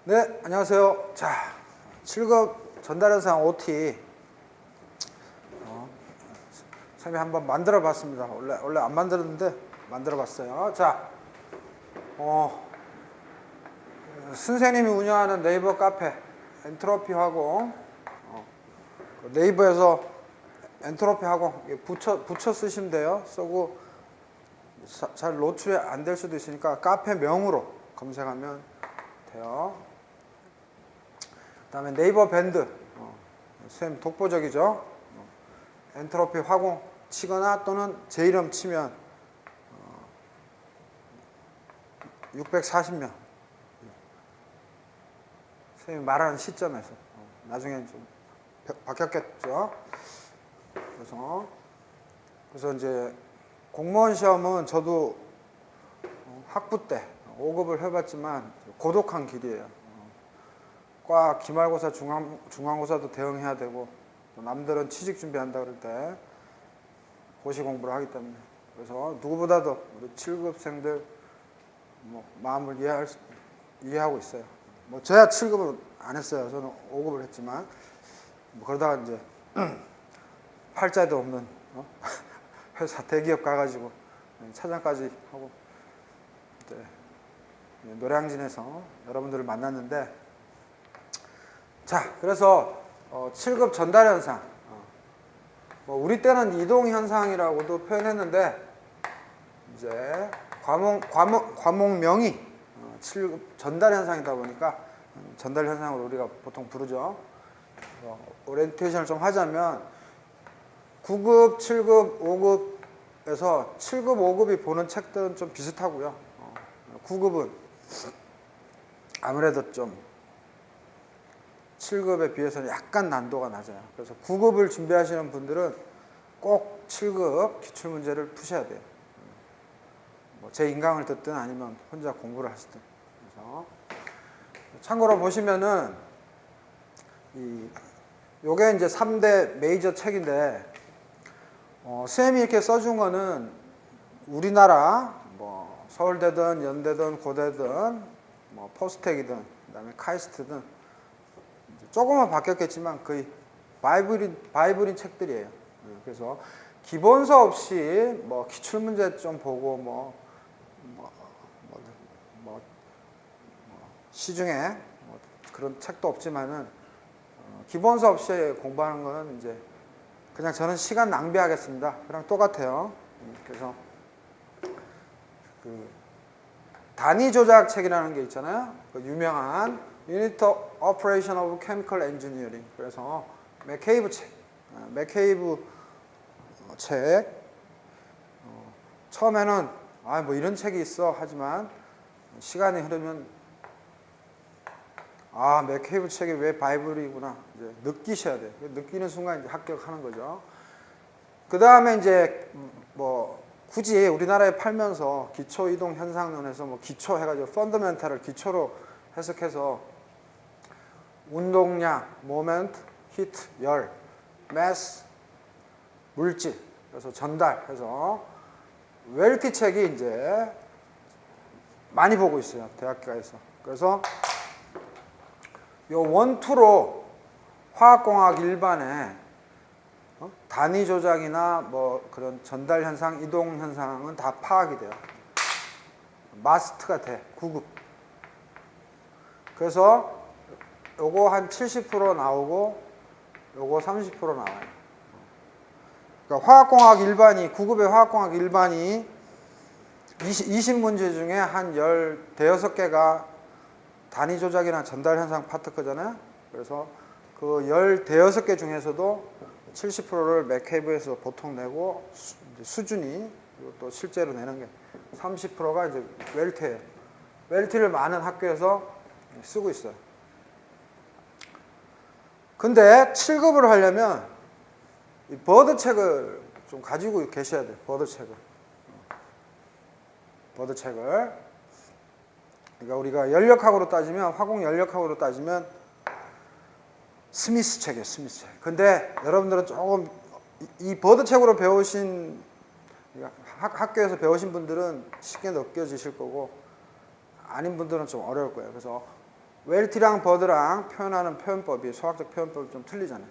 네, 안녕하세요. 자, 7급 전달현상 OT 선생님이 한번 만들어 봤습니다. 원래 안 만들었는데 만들어 봤어요. 자, 선생님이 운영하는 네이버 카페 엔트로피 화공, 네이버에서 엔트로피 화공 붙여 쓰시면 돼요. 쓰고 잘 노출이 안 될 수도 있으니까 카페 명으로 검색하면 돼요. 그 다음에 네이버 밴드, 선생님 독보적이죠. 엔트로피 화공 치거나 또는 제 이름 치면 640명. 선생님이 말하는 시점에서 나중에 좀 바뀌었겠죠. 그래서 이제 공무원 시험은 저도 학부 때 5급을 해봤지만 고독한 길이에요. 과 기말고사, 중간고사도 대응해야 되고 남들은 취직 준비한다 그럴 때 고시 공부를 하기 때문에 그래서 누구보다도 우리 7급생들 마음을 이해하고 있어요. 저야 7급을 안 했어요. 저는 5급을 했지만 그러다가 이제 팔자도 없는 회사 대기업 가가지고 차장까지 하고 노량진에서 여러분들을 만났는데, 자, 그래서 7급 전달 현상, 우리 때는 이동 현상이라고도 표현했는데 이제 과목명이 7급 전달 현상이다 보니까 전달 현상으로 우리가 보통 부르죠. 오리엔테이션을 좀 하자면 9급, 7급, 5급에서 7급, 5급이 보는 책들은 좀 비슷하고요. 9급은 아무래도 좀 7급에 비해서는 약간 난도가 낮아요. 그래서 9급을 준비하시는 분들은 꼭 7급 기출문제를 푸셔야 돼요. 제 인강을 듣든 아니면 혼자 공부를 하시든. 그래서 참고로 보시면은 요게 이제 3대 메이저 책인데, 선생님이 이렇게 써준 거는 우리나라 서울대든 연대든 고대든 포스텍이든 그다음에 카이스트든 조금만 바뀌었겠지만 거의 바이블인 책들이에요. 그래서 기본서 없이 기출문제 좀 보고 시중에 그런 책도 없지만은 기본서 없이 공부하는 거는 이제 그냥 저는 시간 낭비하겠습니다. 그랑 똑같아요. 그래서 그 단위 조작 책이라는 게 있잖아요. 그 유명한 Unit Operation of Chemical Engineering. 그래서 맥케이브 책, 처음에는 뭐 이런 책이 있어 하지만 시간이 흐르면 맥케이브 책이 왜 바이블이구나 이제 느끼셔야 돼요. 느끼는 순간 이제 합격하는 거죠. 그 다음에 이제 굳이 우리나라에 팔면서 기초 이동 현상론에서 기초 해가지고 펀더멘탈을 기초로 해석해서 운동량, 모멘트, 히트, 열, 매스, 물질, 그래서 전달해서 웰티 책이 이제 많이 보고 있어요. 대학가에서. 그래서 요 원투로 화학공학 일반에 단위 조작이나 그런 전달 현상, 이동 현상은 다 파악이 돼요. 마스트가 돼. 9급. 그래서 요거 한 70% 나오고 요거 30% 나와요. 그러니까 화학공학 일반이 9급의 화학공학 일반이 20문제 중에 한 15개가 단위 조작이나 전달 현상 파트 거잖아요. 그래서 그 15개 중에서도 70%를 맥케이브에서 보통 내고 수준이 또 실제로 내는 게 30%가 이제 웰트예요. 웰트를 많은 학교에서 쓰고 있어요. 근데 7급을 하려면 이 버드 책을 좀 가지고 계셔야 돼요. 버드 책을. 그러니까 우리가 연력학으로 따지면, 화공 연력학으로 따지면 스미스 책이에요. 스미스 책. 근데 여러분들은 조금 이 버드 책으로 배우신, 학교에서 배우신 분들은 쉽게 느껴지실 거고 아닌 분들은 좀 어려울 거예요. 그래서 웰티랑 버드랑 표현하는 표현법이 수학적 표현법이 좀 틀리잖아요.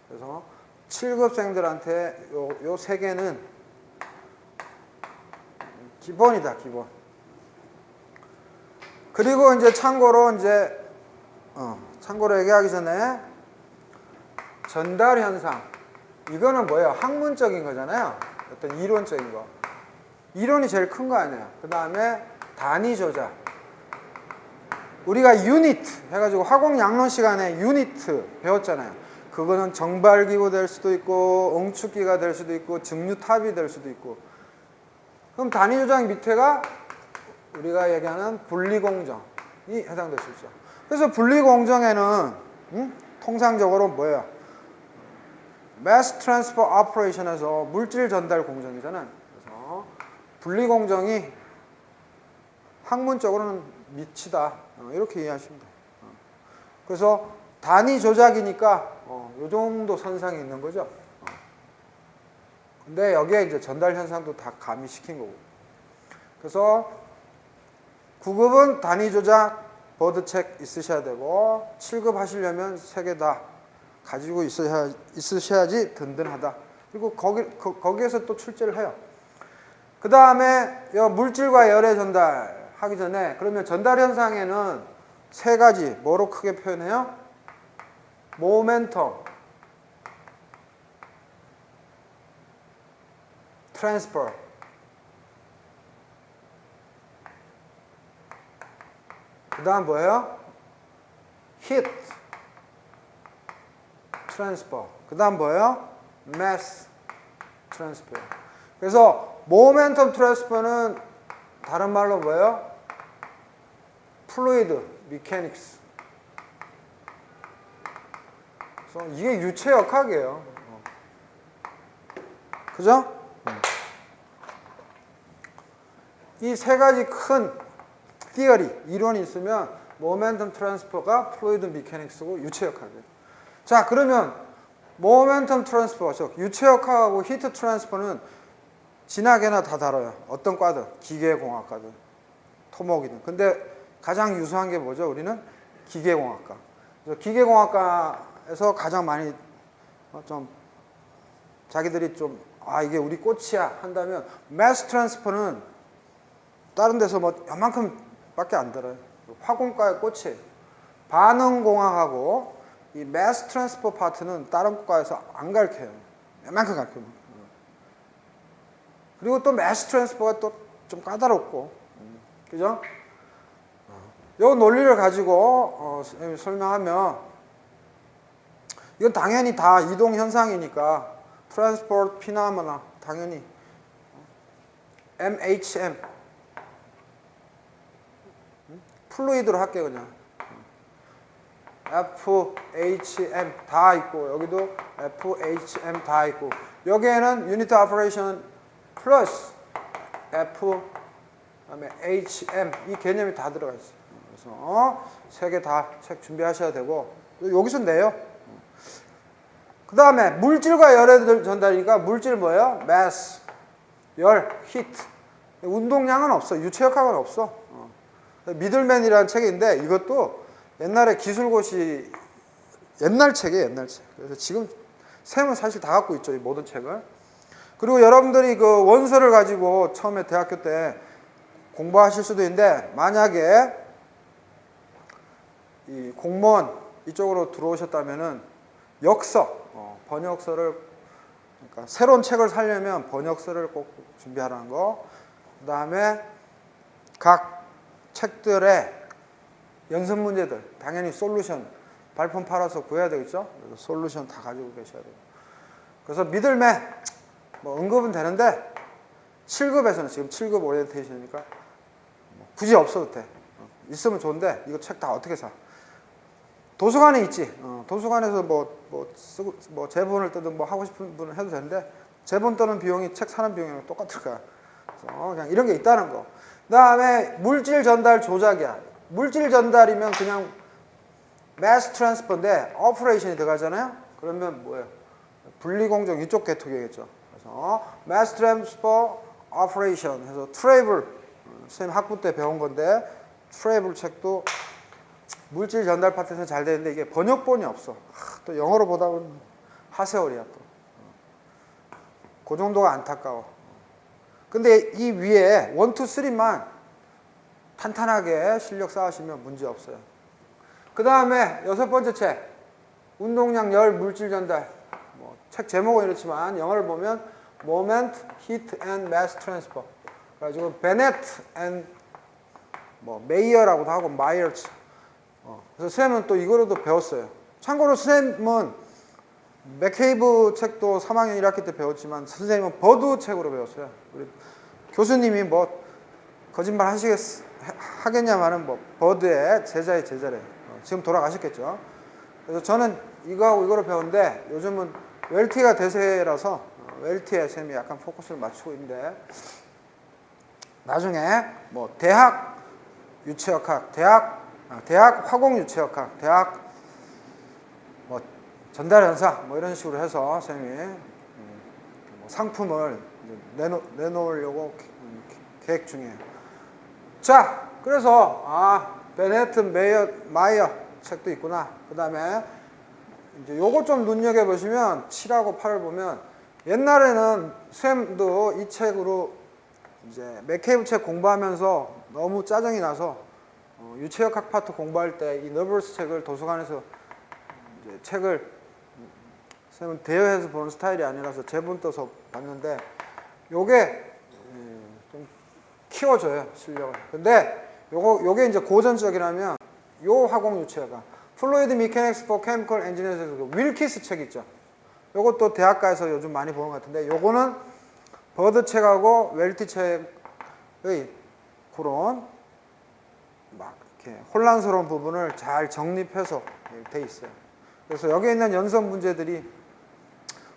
그래서 7급생들한테 요 세 개는 기본이다, 기본. 그리고 이제 참고로 얘기하기 전에 전달 현상. 이거는 뭐예요? 학문적인 거잖아요. 어떤 이론적인 거. 이론이 제일 큰 거 아니에요. 그 다음에 단위 조작. 우리가 유니트 해가지고 화공 양론 시간에 유니트 배웠잖아요. 그거는 정발기구 될 수도 있고 응축기가 될 수도 있고 증류탑이 될 수도 있고. 그럼 단위 조작 밑에가 우리가 얘기하는 분리공정이 해당될 수 있죠. 그래서 분리공정에는 통상적으로 뭐예요? mass transfer operation에서 물질 전달 공정이잖아요. 그래서 분리공정이 학문적으로는 미치다. 이렇게 이해하시면 돼요. 그래서 단위 조작이니까 이 정도 선상이 있는 거죠. 근데 여기에 이제 전달 현상도 다 가미시킨 거고. 그래서 9급은 단위 조작 버드책 있으셔야 되고 7급 하시려면 3개 다 가지고 있으셔야지 든든하다. 그리고 거기에서 또 출제를 해요. 그 다음에 물질과 열의 전달 하기 전에 그러면 전달 현상에는 3가지 뭐로 크게 표현해요? 모멘텀, 트랜스퍼. 그 다음 뭐예요? 히트, 트랜스퍼. 그 다음 뭐예요? mass 트랜스퍼. 그래서 모멘텀 트랜스퍼는 다른 말로 뭐예요? 플루이드 미케닉스. 그래서 이게 유체역학이에요. 그죠? 이 3가지 큰 티어리, 이론이 있으면 모멘텀 트랜스퍼가 플루이드 미케닉스고 유체역학이에요. 자, 그러면 모멘텀 트랜스퍼, 즉 유체역학하고 히트 트랜스퍼는 진하게나 다 다뤄요. 어떤 과든, 기계공학과든, 토목이든. 근데 가장 유수한 게 뭐죠? 우리는 기계공학과. 그래서 기계공학과에서 가장 많이 좀 자기들이 좀 이게 우리 꽃이야 한다면 매스 트랜스퍼는 다른 데서 뭐 요만큼밖에 안 들어요. 화공과의 꽃이에요. 반응공학하고 이 매스 트랜스퍼 파트는 다른 과에서 안 가르쳐요. 요만큼 가르쳐요. 그리고 또 매스 트랜스퍼가 또 좀 까다롭고, 그죠? 요 논리를 가지고 설명하면 이건 당연히 다 이동 현상이니까 트랜스포트 피나메나 당연히 MHM 플루이드로 할게요. 그냥 FHM 다 있고 여기도 FHM 다 있고 여기에는 유니트 오퍼레이션 플러스 F 그다음에 HM 이 개념이 다 들어가 있어요. 그래서 3개 다 책 준비하셔야 되고 여기서 내요. 그 다음에 물질과 열의 전달이니까 물질 뭐예요? mass, 열, heat. 운동량은 없어. 유체역학은 없어. 미들맨이라는 책인데 이것도 옛날에 기술고시 옛날 책이에요. 옛날 책. 그래서 지금 쌤은 사실 다 갖고 있죠. 이 모든 책을. 그리고 여러분들이 그 원서를 가지고 처음에 대학교 때 공부하실 수도 있는데 만약에 이 공무원 이쪽으로 들어오셨다면은 역서, 번역서를 그러니까 새로운 책을 사려면 번역서를 꼭 준비하라는 거. 그 다음에 각 책들의 연습 문제들 당연히 솔루션 발품 팔아서 구해야 되겠죠. 그래서 솔루션 다 가지고 계셔야 돼요. 그래서 미들맨 뭐 응급은 되는데 7급에서는 지금 7급 오리엔테이션이니까 굳이 없어도 돼. 있으면 좋은데 이거 책 다 어떻게 사? 도서관에 있지. 도서관에서 뭐 제본을 뜨든 뭐 하고 싶은 분은 해도 되는데 제본 뜨는 비용이 책 사는 비용이랑 똑같을 거야. 그래서 그냥 이런 게 있다는 거. 그 다음에 물질 전달 조작이야. 물질 전달이면 그냥 mass transfer인데 operations이 들어가잖아요. 그러면 뭐예요? 분리공정 이쪽 계통이겠죠. 그래서 mass transfer operation 해서 트레이블 선생님 학부 때 배운 건데 트레이블 책도 물질 전달 파트에서 잘 되는데 이게 번역본이 없어. 또 영어로 보다 보면 하세월이야 또. 그 정도가 안타까워. 근데 이 위에 1, 2, 3만 탄탄하게 실력 쌓으시면 문제 없어요. 그 다음에 6번째 책. 운동량, 열, 물질 전달. 뭐 책 제목은 이렇지만 영어를 보면 Moment, Heat and Mass Transfer. 그래가지고 베네트 앤 뭐 메이어라고도 하고 마이어츠. 그래서 쌤은 또 이거로도 배웠어요. 참고로 쌤은 맥케이브 책도 3학년 1학기 때 배웠지만 선생님은 버드 책으로 배웠어요. 우리 교수님이 뭐 거짓말 하겠냐마는 뭐 버드의 제자의 제자래. 지금 돌아가셨겠죠. 그래서 저는 이거하고 이거를 배웠는데 요즘은 웰티가 대세라서 웰티에 쌤이 약간 포커스를 맞추고 있는데 나중에 뭐 대학 유체역학, 대학 화공 유체역학, 대학 뭐 전달 현상 뭐 이런 식으로 해서 쌤이 뭐 상품을 내놓으려고 계획 중이에요. 자, 그래서 베네트 마이어 책도 있구나. 그 다음에 이제 요거 좀 눈여겨 보시면 7하고 8을 보면 옛날에는 쌤도 이 책으로 이제 맥케이브 책 공부하면서 너무 짜증이 나서 유체역학 파트 공부할 때 이 너버스 책을 도서관에서 이제 책을 쌤은 대여해서 보는 스타일이 아니라서 제본 떠서 봤는데 요게 좀 키워줘요 실력을. 근데 요게 이제 고전적이라면 요 화공 유체가 플루이드 미케닉스 포 케미컬 엔지니어에서 윌키스 책 있죠. 요것도 대학가에서 요즘 많이 보는 것 같은데 요거는 버드 책하고 웰티 책의 그런 막 이렇게 혼란스러운 부분을 잘 정립해서 돼 있어요. 그래서 여기 있는 연습 문제들이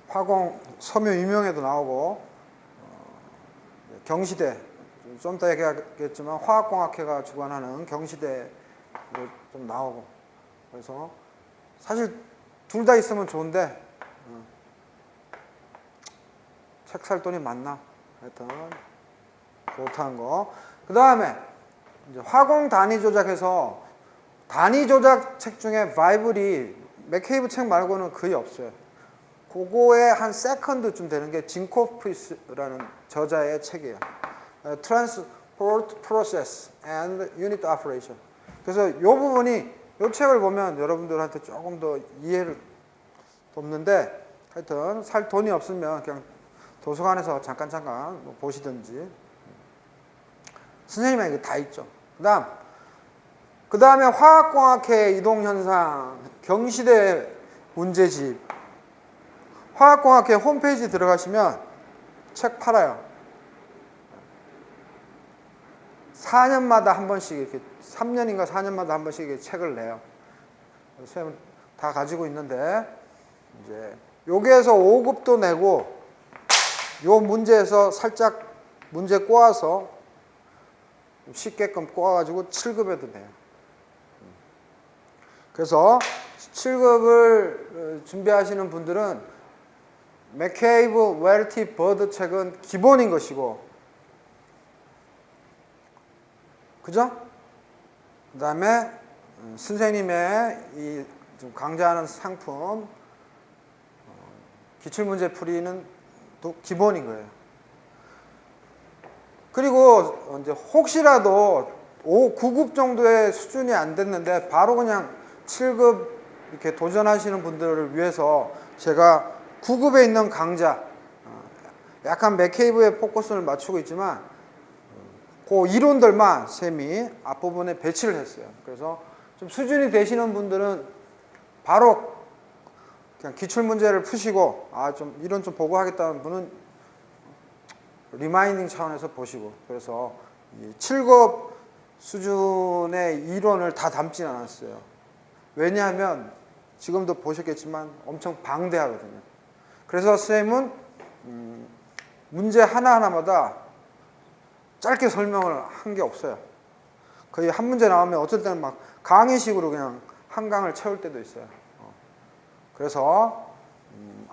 화공 섬유 유명에도 나오고 경시대 좀 이따 얘기하겠지만 화학공학회가 주관하는 경시대 좀 나오고 그래서 사실 둘 다 있으면 좋은데 책 살 돈이 많나? 하여튼 그렇다는 거. 그 다음에 이제 화공 단위 조작해서 단위 조작 책 중에 바이블이 맥케이브 책 말고는 거의 없어요. 그거에 한 세컨드쯤 되는 게 진코프리스라는 저자의 책이에요. Transport Process and Unit Operation. 그래서 이 부분이 이 책을 보면 여러분들한테 조금 더 이해를 돕는데 하여튼 살 돈이 없으면 그냥 도서관에서 잠깐 뭐 보시든지. 선생님이 이거 다 있죠. 그 다음에 화학공학회 이동현상 경시대 문제집. 화학공학회 홈페이지 들어가시면 책 팔아요. 4년마다 한 번씩 이렇게 3년인가 4년마다 한 번씩 이렇게 책을 내요. 선생님은 다 가지고 있는데 이제 여기에서 5급도 내고 요 문제에서 살짝 문제 꼬아서 쉽게끔 꼬아가지고 7급에도 돼요. 그래서 7급을 준비하시는 분들은 맥케이브, 웰티, 버드 책은 기본인 것이고 그죠? 그 다음에 선생님의 이 강좌하는 상품 기출문제 풀이는 또 기본인 거예요. 그리고 이제 혹시라도 9급 정도의 수준이 안 됐는데 바로 그냥 7급 이렇게 도전하시는 분들을 위해서 제가 9급에 있는 강좌 약간 맥케이브에 포커스를 맞추고 있지만 그 이론들만 쌤이 앞부분에 배치를 했어요. 그래서 좀 수준이 되시는 분들은 바로 그냥 기출문제를 푸시고 좀 이론 좀 보고 하겠다는 분은 리마인딩 차원에서 보시고 그래서 7급 수준의 이론을 다 담진 않았어요. 왜냐하면 지금도 보셨겠지만 엄청 방대하거든요. 그래서 쌤은 문제 하나하나마다 짧게 설명을 한 게 없어요. 거의 한 문제 나오면 어쩔 때는 막 강의식으로 그냥 한 강을 채울 때도 있어요. 그래서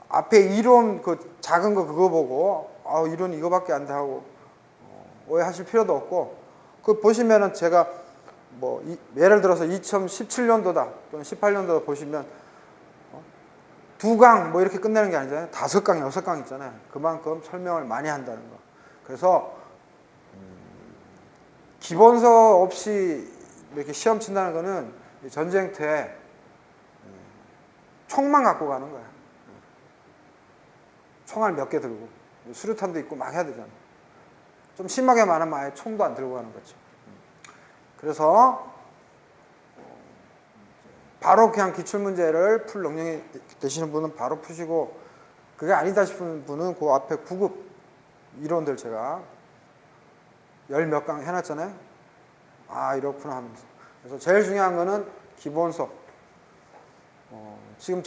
앞에 이론 그 작은 거 그거 보고 이론 이거밖에 안 돼 하고 오해하실 필요도 없고 그 보시면은 제가 뭐 예를 들어서 2017년도다 또는 18년도다 보시면 2강 뭐 이렇게 끝내는 게 아니잖아요. 5강, 6강 있잖아요. 그만큼 설명을 많이 한다는 거. 그래서 기본서 없이 이렇게 시험 친다는 거는 전쟁터에 총만 갖고 가는 거야. 총알 몇 개 들고 수류탄도 있고 막 해야 되잖아. 좀 심하게 말하면 아예 총도 안 들고 가는 거죠. 그래서 바로 그냥 기출문제를 풀 능력이 되시는 분은 바로 푸시고, 그게 아니다 싶은 분은 그 앞에 9급 이론들 제가 10몇 강 해놨잖아요. 아, 이렇구나 하면서. 그래서 제일 중요한 거는 기본서. 지금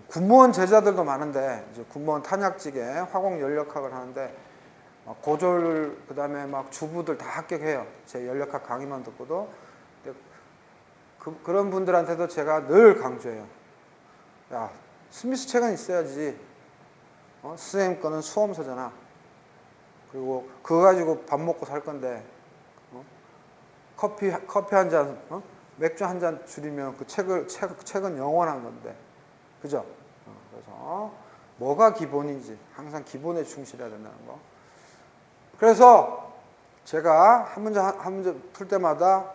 군무원 제자들도 많은데, 이제 군무원 탄약직에 화공 연력학을 하는데, 고졸, 그 다음에 막 주부들 다 합격해요. 제 연력학 강의만 듣고도. 그런 분들한테도 제가 늘 강조해요. 야, 스미스 책은 있어야지. 선생님 거는 수험서잖아. 그리고 그거 가지고 밥 먹고 살 건데, 커피 한 잔, 맥주 한 잔 줄이면 그 책은 영원한 건데. 그죠? 그래서 뭐가 기본인지 항상 기본에 충실해야 된다는 거. 그래서 제가 한 문제 풀 때마다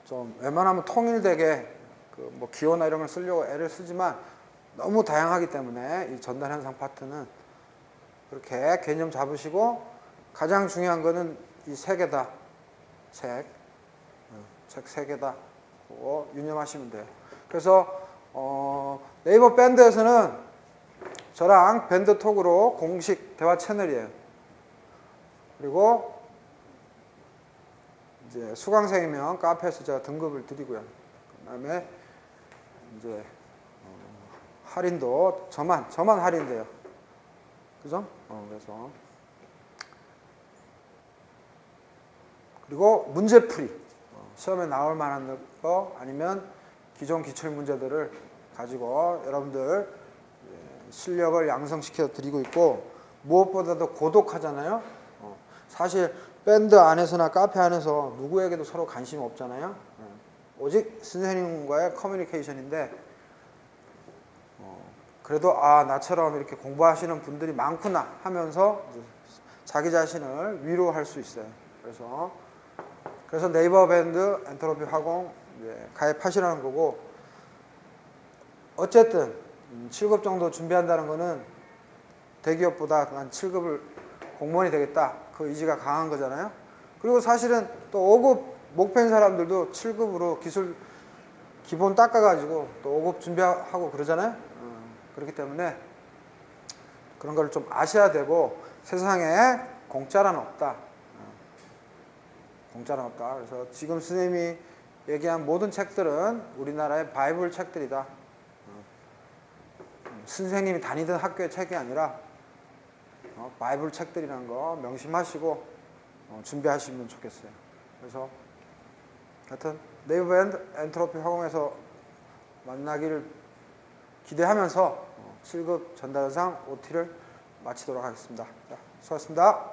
좀 웬만하면 통일되게 뭐 기호나 이런 걸 쓰려고 애를 쓰지만, 너무 다양하기 때문에 이 전달 현상 파트는 그렇게 개념 잡으시고, 가장 중요한 거는 이 3개다. 책 3개다. 그거 유념하시면 돼요. 그래서 네이버 밴드에서는 저랑 밴드톡으로 공식 대화 채널이에요. 그리고 이제 수강생이면 카페에서 제가 등급을 드리고요. 그 다음에 이제 할인도 저만 할인돼요. 그죠? 그래서 그리고 문제풀이, 시험에 나올 만한 거 아니면 기존 기출 문제들을 가지고 여러분들 실력을 양성시켜 드리고 있고, 무엇보다도 고독하잖아요. 사실 밴드 안에서나 카페 안에서 누구에게도 서로 관심 없잖아요. 오직 선생님과의 커뮤니케이션인데, 그래도 나처럼 이렇게 공부하시는 분들이 많구나 하면서 자기 자신을 위로할 수 있어요. 그래서 네이버 밴드 엔트로피 화공 가입하시라는 거고, 어쨌든 7급 정도 준비한다는 거는 대기업보다 한 7급을 공무원이 되겠다, 그 의지가 강한 거잖아요. 그리고 사실은 또 5급 목표인 사람들도 7급으로 기술 기본 닦아가지고 또 5급 준비하고 그러잖아요. 그렇기 때문에 그런 걸 좀 아셔야 되고, 세상에 공짜란 없다. 공짜는 없다. 그래서 지금 선생님이 얘기한 모든 책들은 우리나라의 바이블 책들이다. 선생님이 다니던 학교의 책이 아니라 바이블 책들이라는 거 명심하시고 준비하시면 좋겠어요. 그래서 하여튼 네이버 밴드 엔트로피 화공에서 만나기를 기대하면서 7급 전달현상 OT를 마치도록 하겠습니다. 자, 수고하셨습니다.